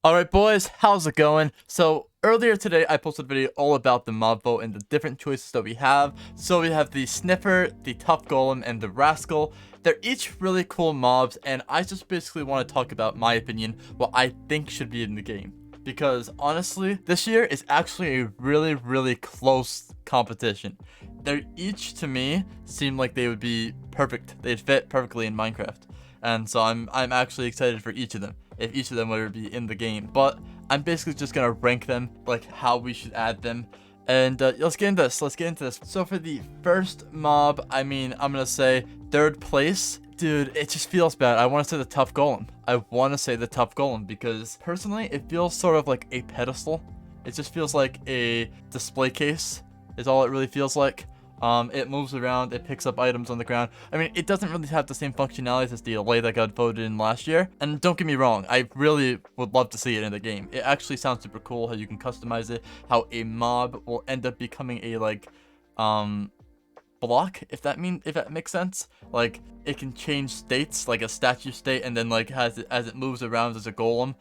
Alright boys, how's it going? So earlier today I posted a video all about the mob vote and the different choices that we have. So we have the Sniffer, the Tuff Golem, and the Rascal. They're each really cool mobs, and I just basically want to talk about my opinion, what I think should be in the game. Because honestly, this year is actually a really close competition. They're each, to me, seem like they would be perfect. They'd fit perfectly in Minecraft. And so I'm actually excited for each of them, if each of them would be in the game. But I'm basically just gonna rank them, like how we should add them. And let's get into this. So for the first mob, I'm gonna say third place. Dude, it just feels bad. I want to say the Tuff Golem. Because personally, it feels sort of like a pedestal. It just feels like a display case is all it really feels like. It moves around, it picks up items on the ground. I mean, it doesn't really have the same functionalities as the Allay that got voted in last year. And don't get me wrong, I really would love to see it in the game. It actually sounds super cool how you can customize it, how a mob will end up becoming a, like, block, if that makes sense. Like, it can change states, like a statue state, and then, like, as it moves around as a golem.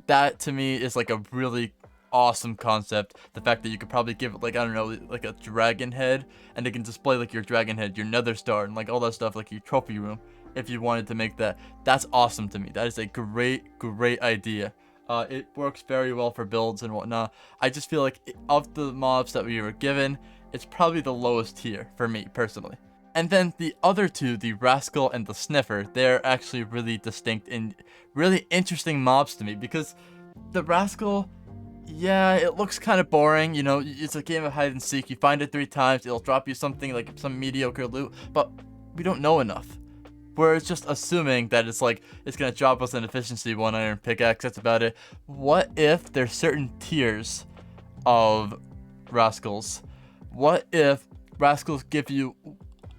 That, to me, is, like, a really awesome concept. The fact that you could probably give it, like, I don't know, like a dragon head, and it can display like your dragon head, your nether star, and like all that stuff, like your trophy room, if you wanted to make that. That's awesome to me. That is a great idea. It works very well for builds and whatnot. I just feel like of the mobs that we were given, it's probably the lowest tier for me personally. And then the other two, the Rascal and the Sniffer, they're actually really distinct and really interesting mobs to me, because the Rascal, yeah, it looks kind of boring, you know. It's a game of hide and seek. You find it 3 times, it'll drop you something like some mediocre loot, but we don't know enough. We're just assuming that it's gonna drop us an efficiency 1 iron pickaxe, that's about it. What if there's certain tiers of Rascals? What if Rascals give you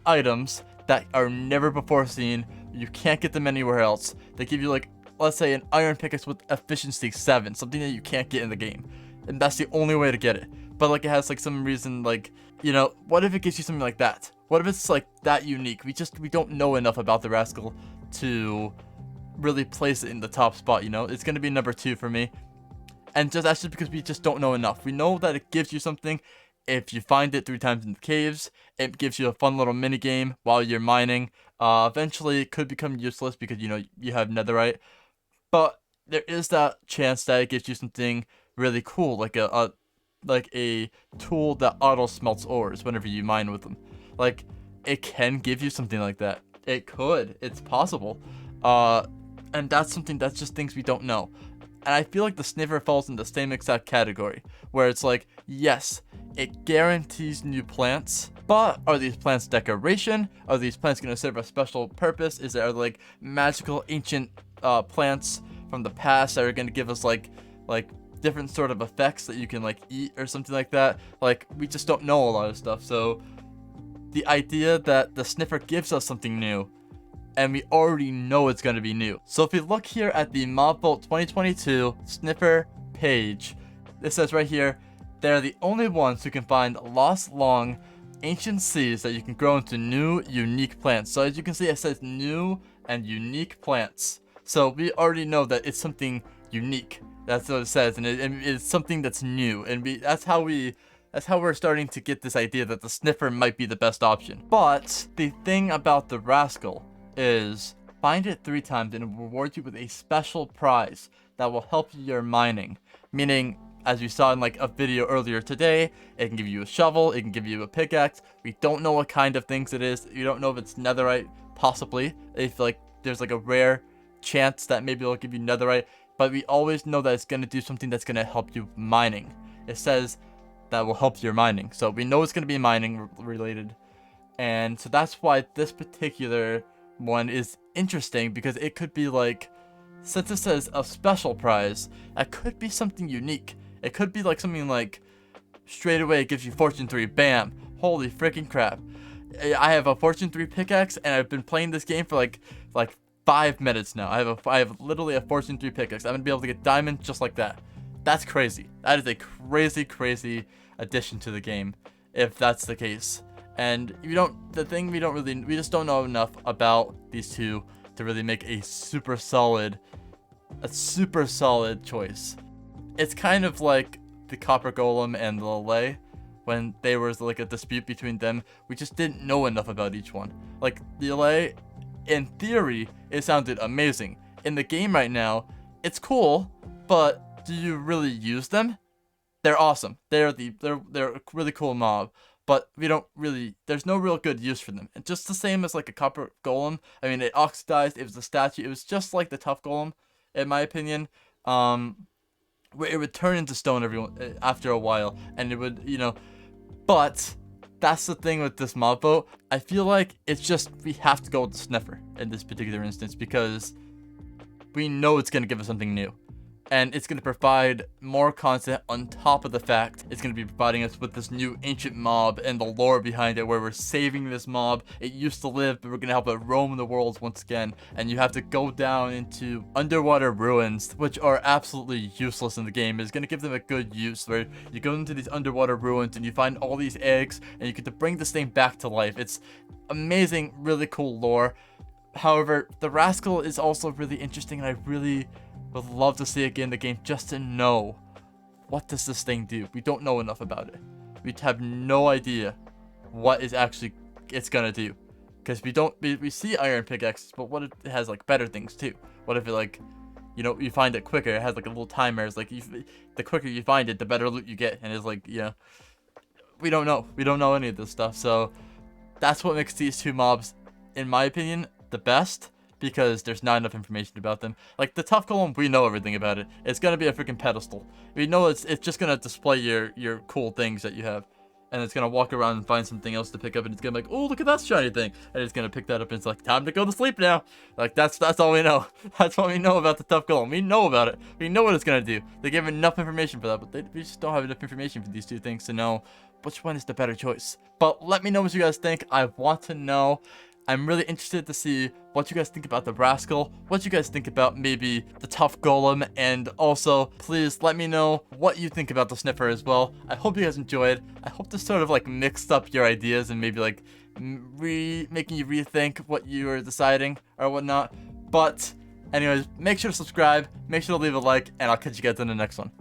items that are never before seen, you can't get them anywhere else? They give you, like, let's say an iron pickaxe with efficiency 7, something that you can't get in the game, and that's the only way to get it. But like, it has like some reason, like, you know, what if it gives you something like that? What if it's like that unique? We don't know enough about the Rascal to really place it in the top spot, you know. It's gonna be number 2 for me, and that's just because we just don't know enough. We know that it gives you something if you find it 3 times in the caves. It gives you a fun little mini game while you're mining. Eventually it could become useless because, you know, you have netherite. But there is that chance that it gives you something really cool, like a tool that auto smelts ores whenever you mine with them. Like, it can give you something like that. It could. It's possible. And that's something that's just things we don't know. And I feel like the Sniffer falls in the same exact category, where it's like, yes, it guarantees new plants, but are these plants decoration? Are these plants going to serve a special purpose? Is there like magical ancient plants from the past that are going to give us like different sort of effects that you can like eat or something like that? Like, we just don't know a lot of stuff. So the idea that the Sniffer gives us something new, and we already know it's going to be new. So if we look here at the Mob Vault 2022 Sniffer page, it says right here, they're the only ones who can find lost long ancient seeds that you can grow into new unique plants. So as you can see, it says new and unique plants. So we already know that it's something unique. That's what it says, and it's something that's new, and that's how we're starting to get this idea that the Sniffer might be the best option. But the thing about the Rascal is, find it 3 times and it will reward you with a special prize that will help your mining. Meaning, as we saw in like a video earlier today, it can give you a shovel, it can give you a pickaxe. We don't know what kind of things it is. You don't know if it's netherite, possibly. If like there's like a rare chance that maybe it'll give you netherite, but we always know that it's going to do something that's going to help you mining. It says that will help your mining, so we know it's going to be mining related. And so that's why this particular one is interesting, because it could be like, since it says a special prize, that could be something unique. It could be like something like, straight away it gives you fortune 3, bam, holy freaking crap. I have a fortune 3 pickaxe, and I've been playing this game for like 5 minutes now. I have literally a fortune 3 pickaxe. I'm gonna be able to get diamond just like that. That's crazy. That is a crazy addition to the game, if that's the case. And we just don't know enough about these two to really make a super solid a super solid choice. It's kind of like the Copper Golem and the Lele, when there was like a dispute between them. We just didn't know enough about each one. Like the Lele, in theory, it sounded amazing. In the game right now, it's cool, but do you really use them? They're awesome. They're a really cool mob, but we don't really. There's no real good use for them. And just the same as like a Copper Golem. I mean, it oxidized. It was a statue. It was just like the Tuff Golem, in my opinion. Where it would turn into stone after a while, and it would, But that's the thing with this mob vote. I feel like it's just we have to go with the Sniffer in this particular instance because we know it's gonna give us something new. And it's going to provide more content on top of the fact it's going to be providing us with this new ancient mob and the lore behind it, where we're saving this mob. It used to live, but we're going to help it roam the worlds once again. And you have to go down into underwater ruins, which are absolutely useless in the game. It's going to give them a good use, where you go into these underwater ruins and you find all these eggs and you get to bring this thing back to life. It's amazing, really cool lore. However, the Rascal is also really interesting, and I really would love to see it again in the game just to know, what does this thing do? We don't know enough about it. We have no idea what it's gonna do, because we see iron pickaxes, but what if it has like better things too? What if it you find it quicker? It has like a little timer. It's like the quicker you find it, the better loot you get, and it's like we don't know. We don't know any of this stuff, so that's what makes these two mobs, in my opinion, the best. Because there's not enough information about them. Like the Tuff Golem, we know everything about it. It's gonna be a freaking pedestal. We know it's just gonna display your cool things that you have, and it's gonna walk around and find something else to pick up, and it's gonna be like, oh, look at that shiny thing, and it's gonna pick that up, and it's like, time to go to sleep now. Like that's all we know. That's what we know about the Tuff Golem. We know about it. We know what it's gonna do. They give enough information for that, but we just don't have enough information for these two things to know which one is the better choice. But let me know what you guys think. I want to know. I'm really interested to see what you guys think about the Rascal, what you guys think about maybe the Tuff Golem, and also please let me know what you think about the Sniffer as well. I hope you guys enjoyed. I hope this sort of like mixed up your ideas and maybe like making you rethink what you were deciding or whatnot. But anyways, make sure to subscribe, make sure to leave a like, and I'll catch you guys in the next one.